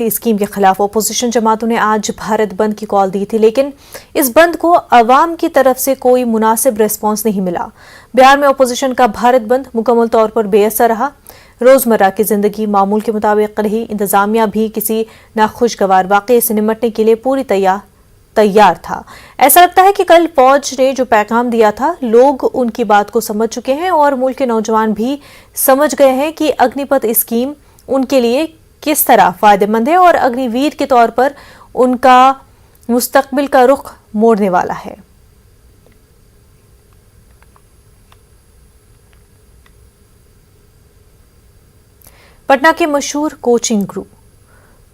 Scheme के खिलाफ opposition जमातों ने आज भारत बंद की कॉल दी थी, लेकिन इस बंद को अवाम की तरफ से कोई मुनासिब रिस्पांस नहीं मिला। बिहार में अपोजिशन का भारत बंद मुकम्मल तौर पर बेअसर रहा। रोजमर्रा की जिंदगी मामूल के मुताबिक रही। इंतजामिया भी किसी नाखुशगवार वाकये से निपटने के लिए पूरी तैयार था। ऐसा लगता है कि कल फौज ने जो पैगाम दिया था, लोग उनकी बात को समझ चुके हैं और मुल्क के नौजवान भी समझ गए हैं कि अग्निपथ स्कीम उनके लिए किस तरह फायदेमंद है और अग्निवीर के तौर पर उनका मुस्तकबिल का रुख मोड़ने वाला है। पटना के मशहूर कोचिंग गुरु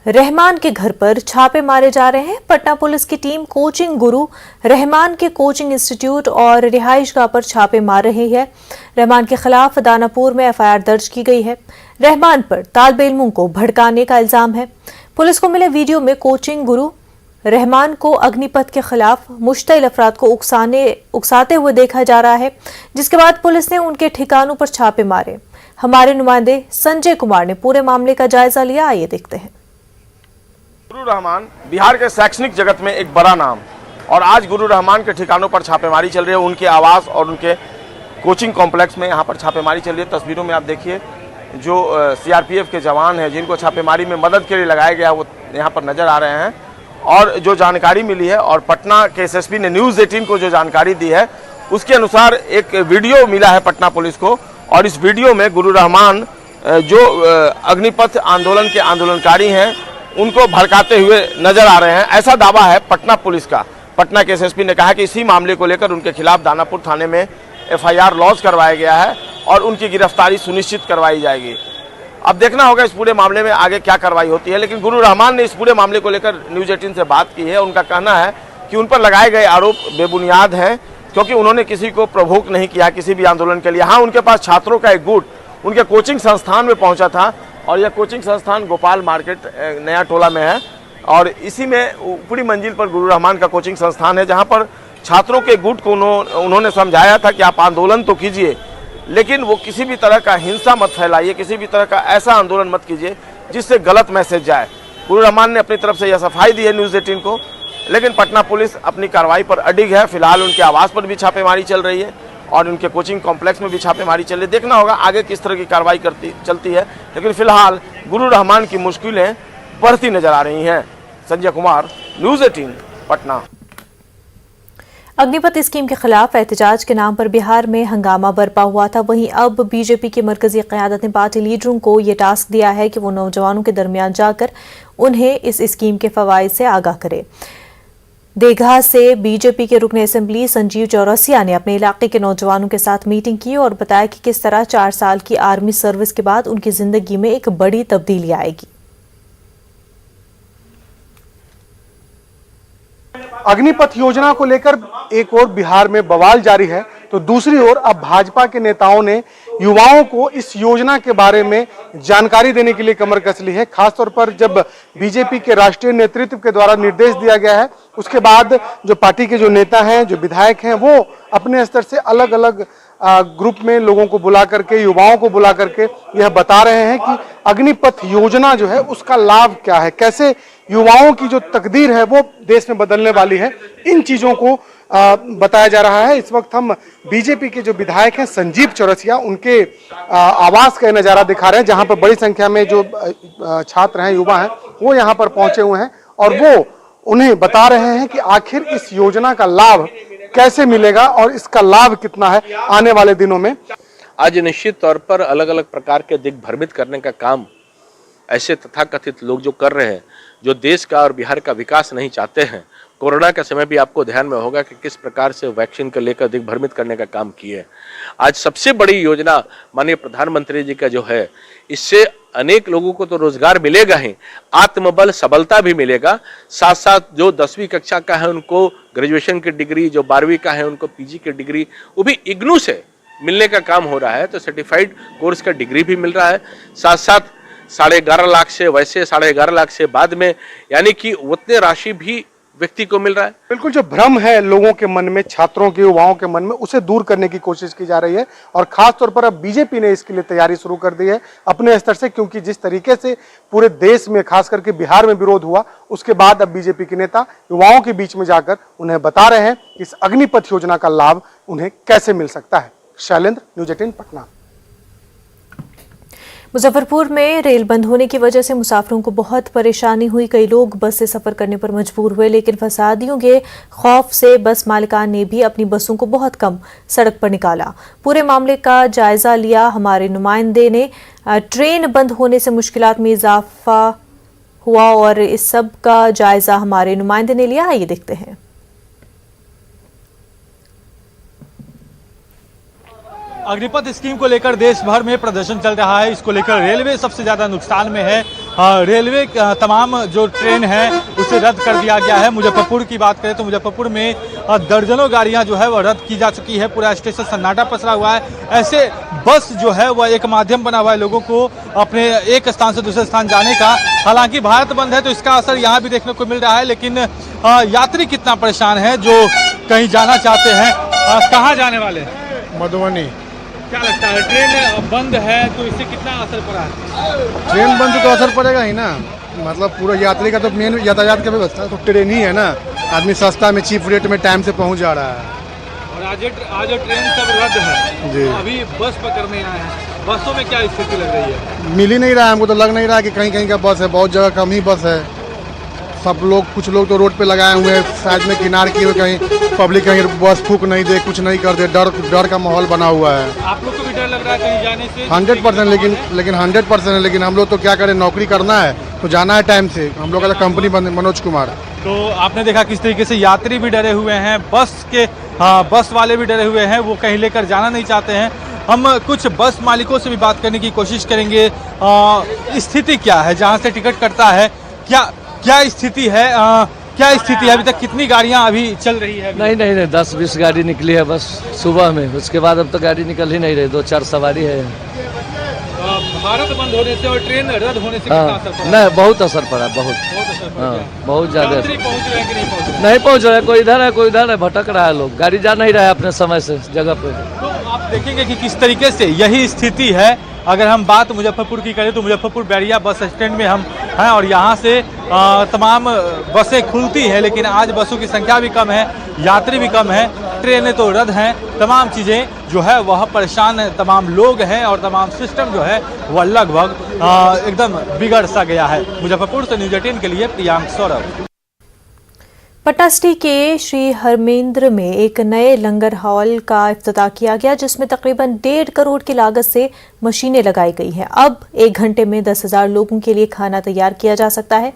रहमान के घर पर छापे मारे जा रहे हैं। पटना पुलिस की टीम कोचिंग गुरु रहमान के कोचिंग इंस्टीट्यूट और रिहाइशगाह पर छापे मार रही है। रहमान के खिलाफ दानापुर में एफआईआर दर्ज की गई है। रहमान पर तालिब इल्मों को भड़काने का इल्जाम है। पुलिस को मिले वीडियो में कोचिंग गुरु रहमान को अग्निपथ के खिलाफ मुश्तइल अफराद को उकसाते हुए देखा जा रहा है, जिसके बाद पुलिस ने उनके ठिकानों पर छापे मारे। हमारे नुमाइंदे संजय कुमार ने पूरे मामले का जायजा लिया। आइए देखते हैं। गुरु रहमान बिहार के शैक्षणिक जगत में एक बड़ा नाम, और आज गुरु रहमान के ठिकानों पर छापेमारी चल रही है। उनके आवास और उनके कोचिंग कॉम्प्लेक्स में यहाँ पर छापेमारी चल रही है। तस्वीरों में आप देखिए जो सीआरपीएफ के जवान हैं जिनको छापेमारी में मदद के लिए लगाया गया वो यहाँ पर नजर आ रहे हैं। और जो जानकारी मिली है और पटना के एसएसपी ने न्यूज़ 18 को जो जानकारी दी है उसके अनुसार एक वीडियो मिला है पटना पुलिस को, और इस वीडियो में गुरु रहमान जो अग्निपथ आंदोलन के आंदोलनकारी हैं उनको भड़काते हुए नजर आ रहे हैं, ऐसा दावा है पटना पुलिस का। पटना के एसएसपी ने कहा कि इसी मामले को लेकर उनके खिलाफ दानापुर थाने में एफआईआर लॉन्च करवाया गया है और उनकी गिरफ्तारी सुनिश्चित करवाई जाएगी। अब देखना होगा इस पूरे मामले में आगे क्या कार्रवाई होती है। लेकिन गुरु रहमान ने इस पूरे मामले को लेकर न्यूज़ 18 से बात की है। उनका कहना है कि उन पर लगाए गए आरोप बेबुनियाद हैं, क्योंकि उन्होंने किसी को प्रवोक नहीं किया किसी भी आंदोलन के लिए। हाँ, उनके पास छात्रों का एक गुट उनके कोचिंग संस्थान में पहुंचा था, और यह कोचिंग संस्थान गोपाल मार्केट नया टोला में है, और इसी में ऊपरी मंजिल पर गुरु रहमान का कोचिंग संस्थान है, जहां पर छात्रों के गुट को उन्होंने समझाया था कि आप आंदोलन तो कीजिए, लेकिन वो किसी भी तरह का हिंसा मत फैलाइए, किसी भी तरह का ऐसा आंदोलन मत कीजिए जिससे गलत मैसेज जाए। गुरु रहमान ने अपनी तरफ से यह सफाई दी है न्यूज़ 18 को, लेकिन पटना पुलिस अपनी कार्रवाई पर अडिग है। फिलहाल उनके आवास पर भी छापेमारी चल रही है और उनके कोचिंग कॉम्प्लेक्स में भी छापेमारी चल रही है। देखना होगा आगे किस तरह की कार्रवाई चलती है, लेकिन फिलहाल गुरु रहमान की मुश्किलें बढ़ती नजर आ रही हैं। संजय कुमार, न्यूज़ 18, पटना। अग्निपथ स्कीम के खिलाफ एहतजाज के नाम पर बिहार में हंगामा बरपा हुआ था। वहीं अब बीजेपी की मरकजी क़यादत ने पार्टी लीडरों को ये टास्क दिया है कि वो नौजवानों के दरमियान जाकर उन्हें इस स्कीम के फवाइद से आगाह करे। देघा से बीजेपी के रुकन असेंबली संजीव चौरसिया ने अपने इलाके के नौजवानों के साथ मीटिंग की और बताया कि किस तरह 4 साल की आर्मी सर्विस के बाद उनकी जिंदगी में एक बड़ी तब्दीली आएगी। अग्निपथ योजना को लेकर एक ओर बिहार में बवाल जारी है, तो दूसरी ओर अब भाजपा के नेताओं ने युवाओं को इस योजना के बारे में जानकारी देने के लिए कमर कस ली है। खासतौर पर जब बीजेपी के राष्ट्रीय नेतृत्व के द्वारा निर्देश दिया गया है, उसके बाद जो पार्टी के जो नेता हैं, जो विधायक हैं, वो अपने स्तर से अलग अलग ग्रुप में लोगों को बुला करके, युवाओं को बुला करके यह बता रहे हैं कि अग्निपथ योजना जो है उसका लाभ क्या है, कैसे युवाओं की जो तकदीर है वो देश में बदलने वाली है। इन चीजों को बताया जा रहा है। इस वक्त हम बीजेपी के जो विधायक हैं संजीव चौरसिया, उनके आवास का नजारा दिखा रहे हैं, जहां पर बड़ी संख्या में जो छात्र हैं, युवा हैं, वो यहाँ पर पहुंचे हुए हैं और वो उन्हें बता रहे हैं कि आखिर इस योजना का लाभ कैसे मिलेगा और इसका लाभ कितना है आने वाले दिनों में। आज निश्चित तौर पर अलग अलग प्रकार के दिग्भ्रमित करने का काम ऐसे तथाकथित लोग जो कर रहे हैं, जो देश का और बिहार का विकास नहीं चाहते हैं। कोरोना के समय भी आपको ध्यान में होगा कि किस प्रकार से वैक्सीन को लेकर दिग्भ्रमित करने का काम किए। आज सबसे बड़ी योजना माननीय प्रधानमंत्री जी का जो है, इससे अनेक लोगों को तो रोजगार मिलेगा ही, आत्मबल सबलता भी मिलेगा। साथ साथ जो 10वीं कक्षा का है उनको ग्रेजुएशन की डिग्री, जो 12वीं का है उनको पीजी की डिग्री, वो भी इग्नू से मिलने का काम हो रहा है। तो सर्टिफाइड कोर्स का डिग्री भी मिल रहा है। साथ साथ 11.5 लाख से, वैसे 11.5 लाख से बाद में, यानी कि उतने राशि भी व्यक्ति को मिल रहा है। बिल्कुल, जो भ्रम है लोगों के मन में, छात्रों के, युवाओं के मन में, उसे दूर करने की कोशिश की जा रही है। और खास तौर पर अब बीजेपी ने इसके लिए तैयारी शुरू कर दी है अपने स्तर से, क्योंकि जिस तरीके से पूरे देश में, खास करके बिहार में विरोध हुआ, उसके बाद अब बीजेपी के नेता युवाओं के बीच में जाकर उन्हें बता रहे हैं कि इस अग्निपथ योजना का लाभ उन्हें कैसे मिल सकता है। शैलेंद्र, न्यूज़ 18 पटना। मुजफ्फरपुर में रेल बंद होने की वजह से मुसाफिरों को बहुत परेशानी हुई। कई लोग बस से सफर करने पर मजबूर हुए, लेकिन फसादियों के खौफ से बस मालिकान ने भी अपनी बसों को बहुत कम सड़क पर निकाला। पूरे मामले का जायजा लिया हमारे नुमाइंदे ने। ट्रेन बंद होने से मुश्किलात में इजाफा हुआ और इस सब का जायजा हमारे नुमाइंदे ने लिया। आइए देखते हैं। अग्निपथ स्कीम को लेकर देश भर में प्रदर्शन चल रहा है। इसको लेकर रेलवे सबसे ज्यादा नुकसान में है। रेलवे तमाम जो ट्रेन है उसे रद्द कर दिया गया है। मुजफ्फरपुर की बात करें तो मुजफ्फरपुर में दर्जनों गाड़ियां जो है वह रद्द की जा चुकी है। पूरा स्टेशन सन्नाटा पसरा हुआ है। ऐसे बस जो है वह एक माध्यम बना हुआ है लोगों को अपने एक स्थान से दूसरे स्थान जाने का। हालांकि भारत बंद है तो इसका असर यहाँ भी देखने को मिल रहा है, लेकिन यात्री कितना परेशान है जो कहीं जाना चाहते हैं। कहाँ जाने वाले? मधुबनी। क्या लगता है ट्रेन बंद है तो इससे कितना असर पड़ा है? ट्रेन बंद तो असर पड़ेगा ही ना, मतलब पूरा यात्री का तो मेन यातायात का व्यवस्था तो ट्रेन ही है ना। आदमी सस्ता में, चीप रेट में टाइम से पहुंच जा रहा है। और आज ट्रेन सब रद्द है जी। अभी बस पकड़ने आए हैं। बसों में क्या स्थिति लग रही है? मिल ही नहीं रहा है, हमको तो लग नहीं रहा कि कहीं कहीं का बस है, बहुत जगह कम ही बस है। सब लोग, कुछ लोग तो रोड पे लगाए हुए हैं, साइड में किनारे किए हुए, कहीं पब्लिक कहीं बस फूक नहीं दे, कुछ नहीं कर दे। डर का माहौल बना हुआ है। आप लोग को भी डर लग रहा है कहीं जाने से? 100%। लेकिन 100% है। लेकिन हम लोग तो क्या करें, नौकरी करना है तो जाना है टाइम से। हम लोग का तो कंपनी बंद है, मनोज कुमार। तो आपने देखा किस तरीके से यात्री भी डरे हुए हैं, बस वाले भी डरे हुए हैं, वो कहीं लेकर जाना नहीं चाहते हैं। हम कुछ बस मालिकों से भी बात करने की कोशिश करेंगे। स्थिति क्या है जहाँ से टिकट कटता है, क्या स्थिति है? क्या स्थिति है अभी तक? कितनी गाड़ियां अभी चल रही है? नहीं 10-20 गाड़ी निकली है बस सुबह में। उसके बाद अब तो गाड़ी निकल ही नहीं रही, 2-4 सवारी है। भारत बंद होने से और ट्रेन रद्द होने से कितना असर पड़ा? नहीं, बहुत असर पड़ा, बहुत असर पड़ा। बहुत ज्यादा। यात्री पहुंच रहे हैं कि नहीं पहुंच रहे? नहीं पहुंच रहा है, कोई इधर है कोई इधर है, भटक रहा है लोग। गाड़ी जा नहीं रहा है अपने समय से जगह पे। तो आप देखेंगे कि किस तरीके से यही स्थिति है। अगर हम बात मुजफ्फरपुर की करें तो मुजफ्फरपुर बैरिया बस स्टैंड में हम हैं और यहाँ से तमाम बसें खुलती हैं, लेकिन आज बसों की संख्या भी कम है, यात्री भी कम है, ट्रेनें तो रद्द हैं। तमाम चीज़ें जो है वह परेशान है, तमाम लोग हैं और तमाम सिस्टम जो है वह लगभग एकदम बिगड़ सा गया है। मुजफ्फरपुर से न्यूज़ 18 के लिए प्रियांक सौरभ। पटना सिटी के श्री हरमेंद्र में एक नए लंगर हॉल का इफ्तिताह किया गया, जिसमें तकरीबन 1.5 करोड़ की लागत से मशीनें लगाई गई हैं। अब 1 घंटे में 10,000 लोगों के लिए खाना तैयार किया जा सकता है।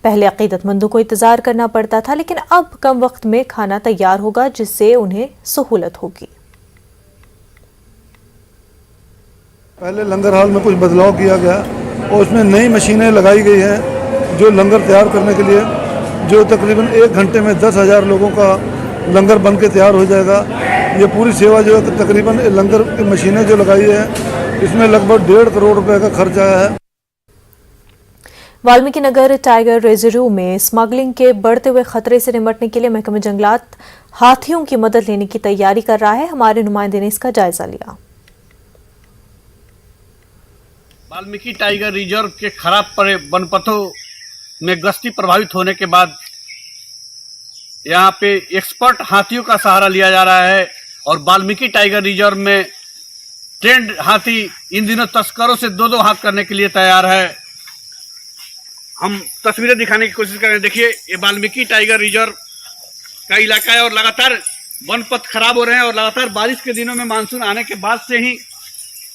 पहले अकीदतमंदों को इंतजार करना पड़ता था, लेकिन अब कम वक्त में खाना तैयार होगा, जिससे उन्हें सहूलत होगी। पहले लंगर हॉल में कुछ बदलाव किया गया और उसमें नई मशीनें लगाई गई हैं जो लंगर तैयार करने के लिए, जो तकरीबन 1 घंटे में 10,000 लोगों का लंगर बन के तैयार हो जाएगा। ये पूरी सेवा जो है तकरीबन लंगर की मशीनें जो लगाई है इसमें लगभग 1.5 करोड़ रुपए का खर्च आया है। वाल्मीकि नगर टाइगर रिजर्व में स्मगलिंग के बढ़ते हुए खतरे से निपटने के लिए महकमा जंगलात हाथियों की मदद लेने की तैयारी कर रहा है। हमारे नुमाइंदे ने इसका जायजा लिया। वाल्मीकि टाइगर रिजर्व के खराब पड़े वनपथों में गश्ती प्रभावित होने के बाद यहाँ पे एक्सपर्ट हाथियों का सहारा लिया जा रहा है और वाल्मीकि टाइगर रिजर्व में ट्रेंड हाथी इन दिनों तस्करों से 2-2 हाथ करने के लिए तैयार है। हम तस्वीरें दिखाने की कोशिश करें। देखिए, ये वाल्मीकि टाइगर रिजर्व का इलाका है और लगातार वन पथ खराब हो रहे हैं और लगातार बारिश के दिनों में मानसून आने के बाद से ही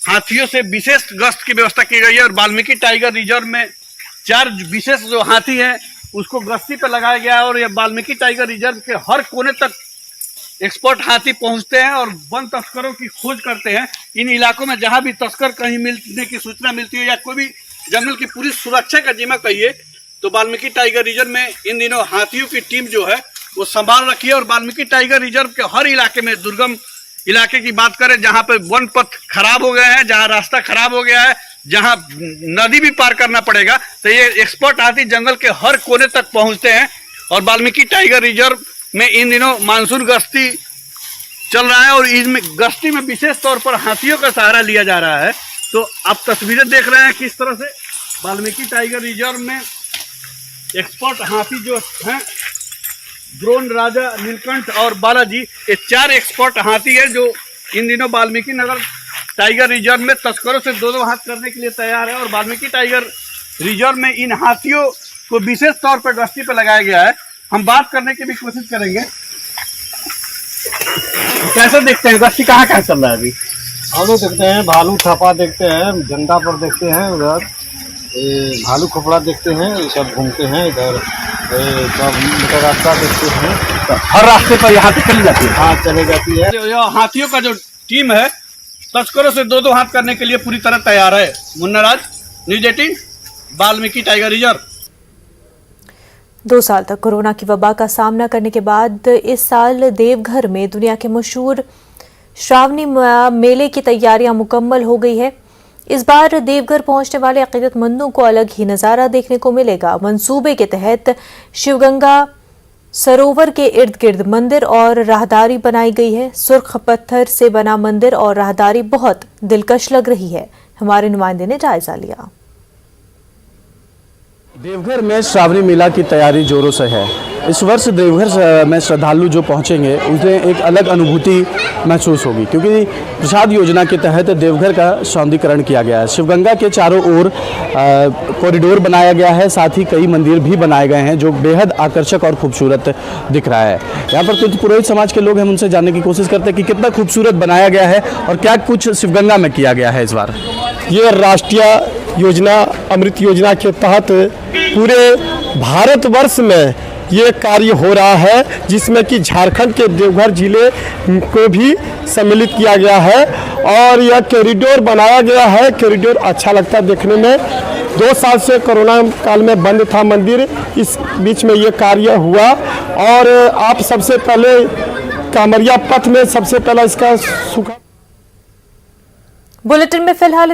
हाथियों से विशेष गश्त की व्यवस्था की गई है और वाल्मीकि टाइगर रिजर्व में 4 विशेष जो हाथी हैं उसको गश्ती पे लगाया गया है और ये वाल्मीकि टाइगर रिजर्व के हर कोने तक एक्सपर्ट हाथी पहुंचते हैं और वन तस्करों की खोज करते हैं। इन इलाकों में जहां भी तस्कर कहीं मिलने की सूचना मिलती है या कोई भी जंगल की पूरी सुरक्षा का जिम्मा कहिए तो वाल्मीकि टाइगर रिजर्व में इन दिनों हाथियों की टीम जो है वो संभाल रखी है। और वाल्मीकि टाइगर रिजर्व के हर इलाके में, दुर्गम इलाके की बात करें जहां पे वन पथ खराब हो गए हैं, जहां रास्ता खराब हो गया है, जहां नदी भी पार करना पड़ेगा, तो ये एक्सपर्ट हाथी जंगल के हर कोने तक पहुंचते हैं और वाल्मीकि टाइगर रिजर्व में इन दिनों मानसून गश्ती चल रहा है और इसमें गश्ती में विशेष तौर पर हाथियों का सहारा लिया जा रहा है। तो आप तस्वीरें देख रहे हैं किस तरह से वाल्मीकि टाइगर रिजर्व में एक्सपर्ट हाथी जो हैं, द्रोण, राजा, नीलकंठ और बालाजी, ये 4 एक्सपर्ट हाथी है जो इन दिनों वाल्मीकि नगर टाइगर रिजर्व में तस्करों से दो हाथ करने के लिए तैयार है। और वाल्मीकि टाइगर रिजर्व में इन हाथियों को विशेष तौर पर गश्ती पर लगाया गया है। हम बात करने की भी कोशिश करेंगे। कैसे देखते हैं गश्ती कहाँ कहाँ चल रहा है अभी? भालू देखते हैं, भालू छापा देखते हैं, झंडा पर देखते हैं, उधर भालू खपड़ा देखते हैं, ये सब घूमते हैं इधर, सब रास्ता देखते हैं। तो हर रास्ते पर यहाँ से चली जाती है? हाँ, चले जाती है। जो हाथियों का जो टीम है तस्करों से दो हाथ करने के लिए पूरी तरह तैयार है। मुन्ना राज, न्यूज 18, वाल्मीकि टाइगर रिजर्व। 2 साल तक कोरोना की वबा का सामना करने के बाद इस साल देवघर में दुनिया के मशहूर श्रावणी मेले की तैयारियां मुकम्मल हो गई है। इस बार देवघर पहुंचने वाले अकीदतमंदों को अलग ही नजारा देखने को मिलेगा। मंसूबे के तहत शिवगंगा सरोवर के इर्द गिर्द मंदिर और राहदारी बनाई गई है। सुर्ख पत्थर से बना मंदिर और राहदारी बहुत दिलकश लग रही है। हमारे नुमाइंदे ने जायजा लिया। देवघर में श्रावणी मेला की तैयारी जोरों से है। इस वर्ष देवघर में श्रद्धालु जो पहुंचेंगे उन्हें एक अलग अनुभूति महसूस होगी, क्योंकि प्रसाद योजना के तहत देवघर का सौंदर्यीकरण किया गया है। शिवगंगा के चारों ओर कॉरिडोर बनाया गया है, साथ ही कई मंदिर भी बनाए गए हैं जो बेहद आकर्षक और खूबसूरत दिख रहा है। यहाँ पर कुछ पुरोहित समाज के लोग हैं, उनसे जानने की कोशिश करते हैं कि कितना खूबसूरत बनाया गया है और क्या कुछ शिवगंगा में किया गया है इस बार। ये राष्ट्रीय योजना अमृत योजना के तहत पूरे भारतवर्ष में ये कार्य हो रहा है, जिसमें कि झारखंड के देवघर जिले को भी सम्मिलित किया गया है और यह कॉरिडोर बनाया गया है। कॉरिडोर अच्छा लगता है देखने में। 2 साल से कोरोना काल में बंद था मंदिर, इस बीच में ये कार्य हुआ और आप सबसे पहले कांवरिया पथ में सबसे पहला इसका सुखा। बुलेटिन में फिलहाल